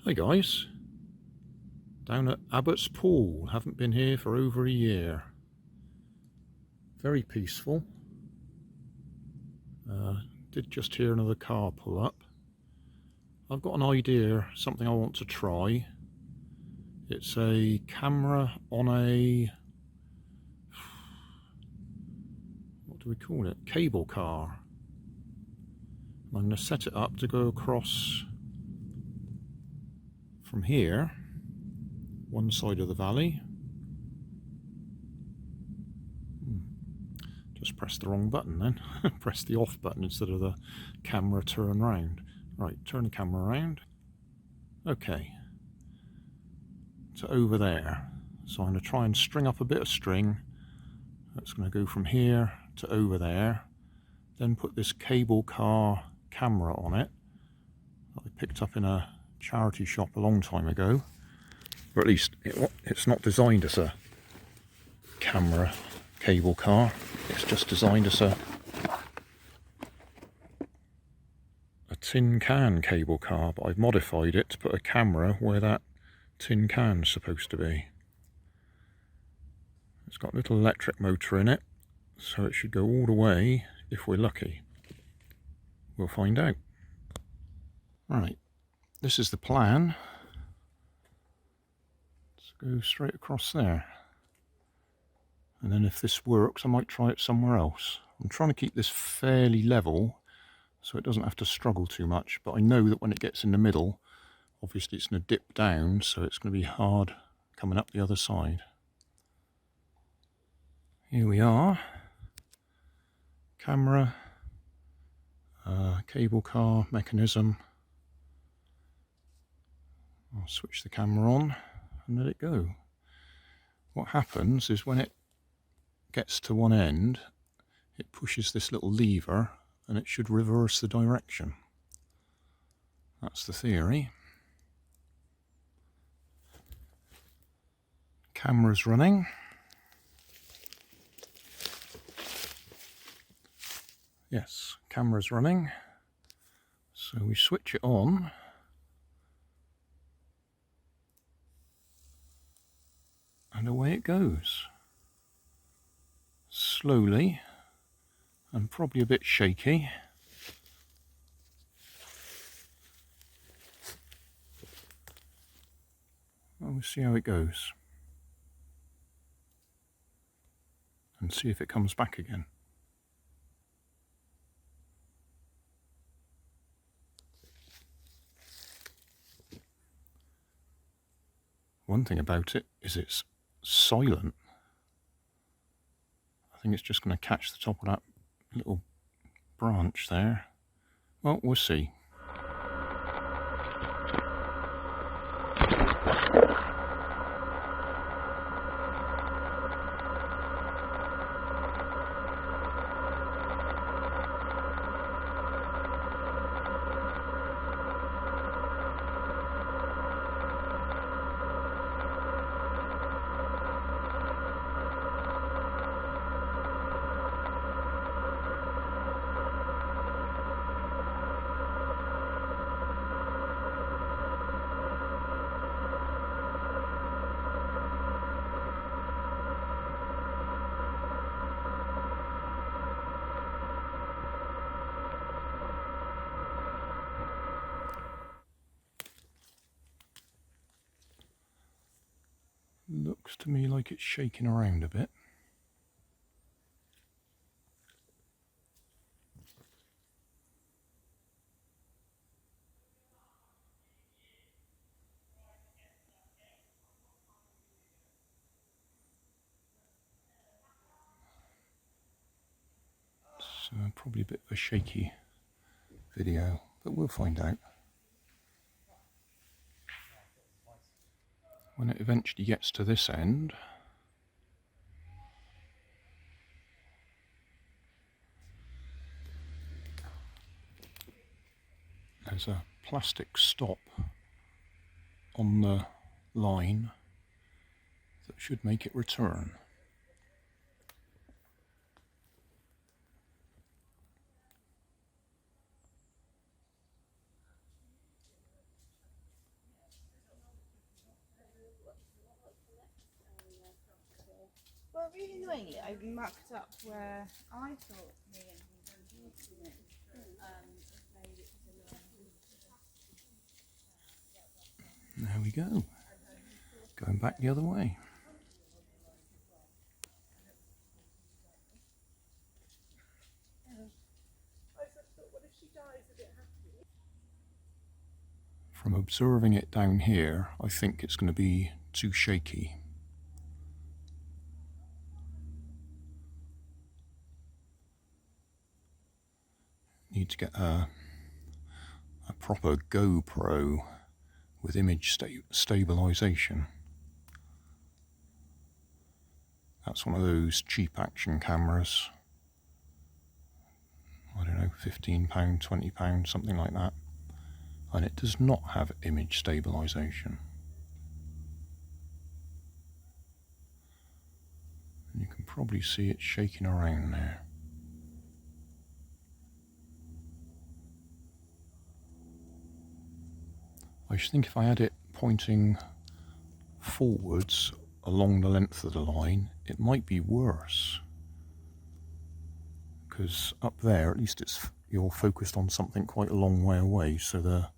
Hi guys, down at Abbott's Pool. Haven't been here for over a year. Very peaceful. Did just hear another car pull up. I've got an idea, something I want to try. It's a camera on a, what do we call it? Cable car. I'm going to set it up to go across from here, one side of the valley. Just pressed the wrong button then. Press the off button instead of the camera turn round. Right, turn the camera around. Okay. To over there. So I'm going to try and string up a bit of string. That's going to go from here to over there. Then put this cable car camera on it that I picked up in a charity shop a long time ago. Or at least it's not designed as a camera cable car. It's just designed as a tin can cable car, but I've modified it to put a camera where that tin can's supposed to be. It's got a little electric motor in it, so it should go all the way if we're lucky. We'll find out. Right, this is the plan. Let's go straight across there. And then if this works, I might try it somewhere else. I'm trying to keep this fairly level so it doesn't have to struggle too much, but I know that when it gets in the middle, obviously it's going to dip down, so it's going to be hard coming up the other side. Here we are. Camera, cable car mechanism. I'll switch the camera on and let it go. What happens is when it gets to one end, it pushes this little lever and it should reverse the direction. That's the theory. Camera's running. Yes, camera's running. So we switch it on. And away it goes. Slowly, and probably a bit shaky. Well, we'll see how it goes. And see if it comes back again. One thing about it is it's silent. I think it's just going to catch the top of that little branch there. Well, we'll see. Looks to me like it's shaking around a bit. So probably a bit of a shaky video, but we'll find out. When it eventually gets to this end, there's a plastic stop on the line that should make it return. Really annoyingly, I mucked up where I thought me and he were using it. Made it to There we go. Going back the other way. From observing it down here, I think it's going to be too shaky. Need to get a proper GoPro with image stabilization. That's one of those cheap action cameras. I don't know, £15, £20, something like that. And it does not have image stabilization. And you can probably see it shaking around there. I just think if I had it pointing forwards along the length of the line, it might be worse. Because up there, at least you're focused on something quite a long way away, so the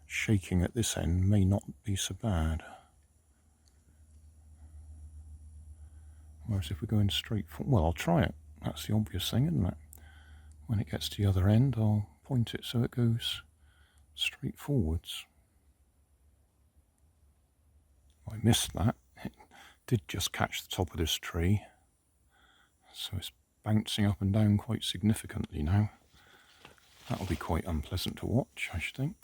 shaking at this end may not be so bad. Whereas if we're going straight forward, well, I'll try it. That's the obvious thing, isn't it? When it gets to the other end, I'll point it so it goes straight forwards. I missed that. It did just catch the top of this tree, so it's bouncing up and down quite significantly now. That'll be quite unpleasant to watch, I should think.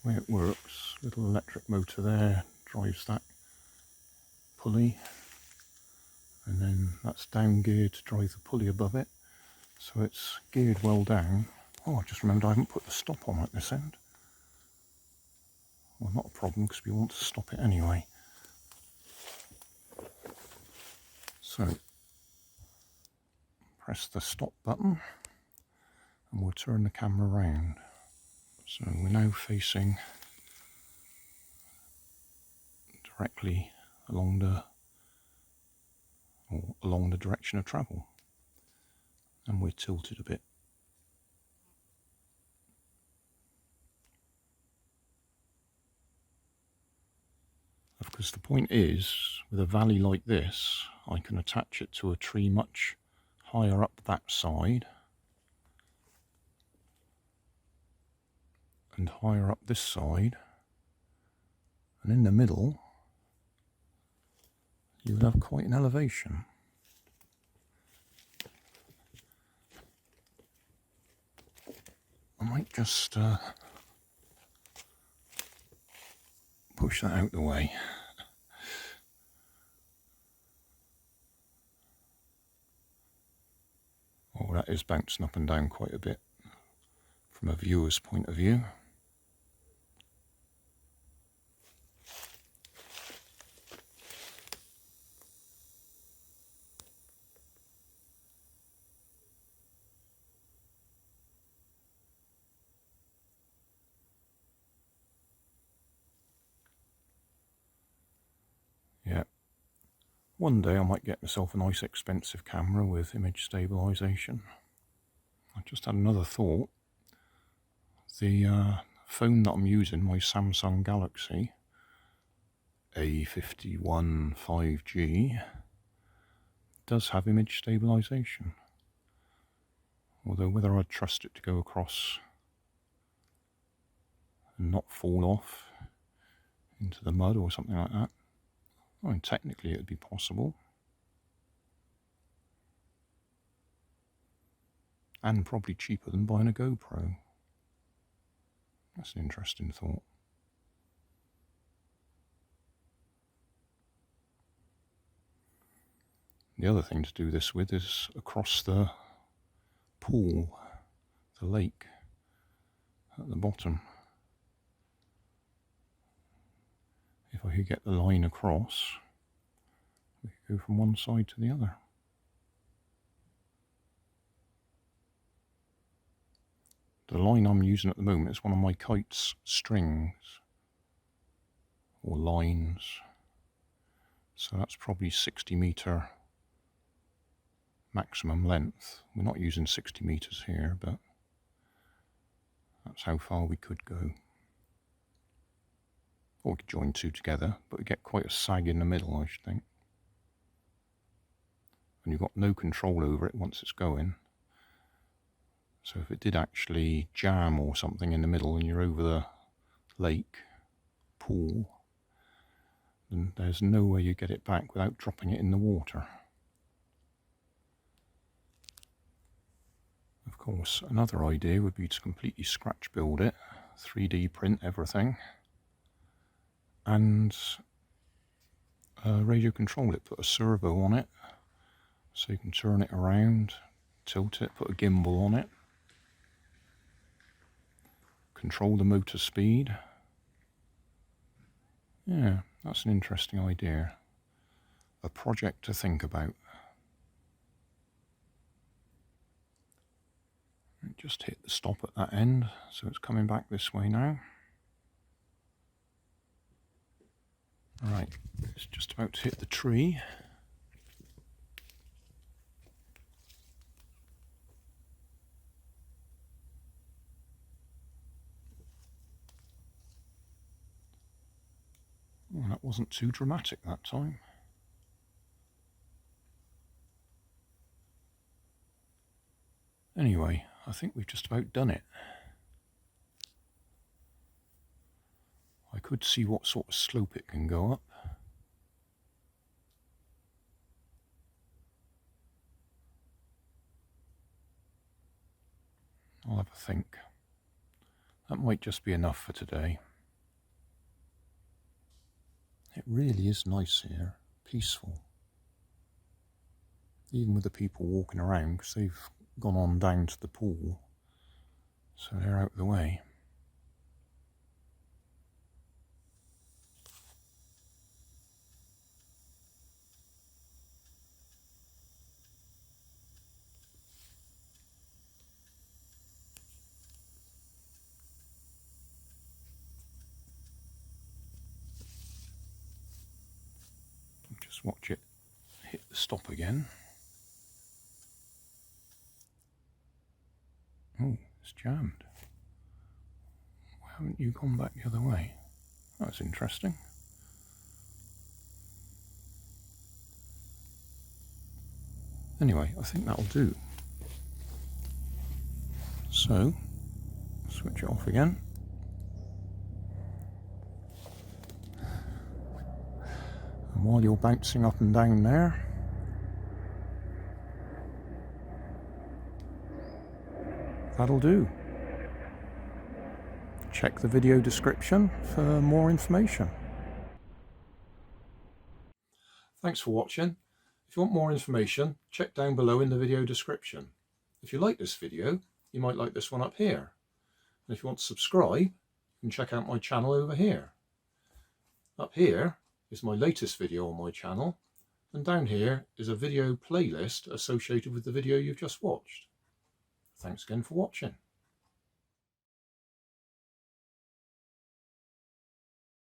The way it works, little electric motor there drives that pulley, and then that's down geared to drive the pulley above it, so it's geared well down. Oh, I just remembered I haven't put the stop on at this end. Well, not a problem, because we want to stop it anyway. So press the stop button and we'll turn the camera around. So we're now facing directly along the direction of travel, and we're tilted a bit. Because the point is, with a valley like this, I can attach it to a tree much higher up that side and higher up this side, and in the middle you would have quite an elevation. I might just push that out the way. Oh, that is bouncing up and down quite a bit from a viewer's point of view. Yeah. One day I might get myself a nice expensive camera with image stabilization. I just had another thought. The phone that I'm using, my Samsung Galaxy A51 5G, does have image stabilization. Although whether I'd trust it to go across and not fall off into the mud or something like that, I mean, technically it would be possible. And probably cheaper than buying a GoPro. That's an interesting thought. The other thing to do this with is across the pool, the lake at the bottom. if I could get the line across, we could go from one side to the other. The line I'm using at the moment is one of my kite's strings or lines, so that's probably 60-metre maximum length. We're not using 60 metres here, but that's how far we could go. Or we could join two together, but we get quite a sag in the middle, I should think. And you've got no control over it once it's going. So if it did actually jam or something in the middle and you're over the lake, pool, then there's no way you get it back without dropping it in the water. Of course, another idea would be to completely scratch build it, 3D print everything, and radio control it, put a servo on it, so you can turn it around, tilt it, put a gimbal on it, control the motor speed. Yeah, that's an interesting idea. A project to think about. Just hit the stop at that end, so it's coming back this way now. Right, it's just about to hit the tree. Well, that wasn't too dramatic that time. Anyway, I think we've just about done it. I could see what sort of slope it can go up. I'll have a think. That might just be enough for today. It really is nice here, peaceful. Even with the people walking around, because they've gone on down to the pool, so they're out of the way. Just watch it hit the stop again. Oh, it's jammed. Why haven't you gone back the other way? That's interesting. Anyway, I think that'll do. So, switch it off again. And while you're bouncing up and down there, that'll do. Check the video description for more information. Thanks for watching. If you want more information, check down below in the video description. If you like this video, you might like this one up here. And if you want to subscribe, you can check out my channel over here. Up here is my latest video on my channel, and down here is a video playlist associated with the video you've just watched. Thanks again for watching.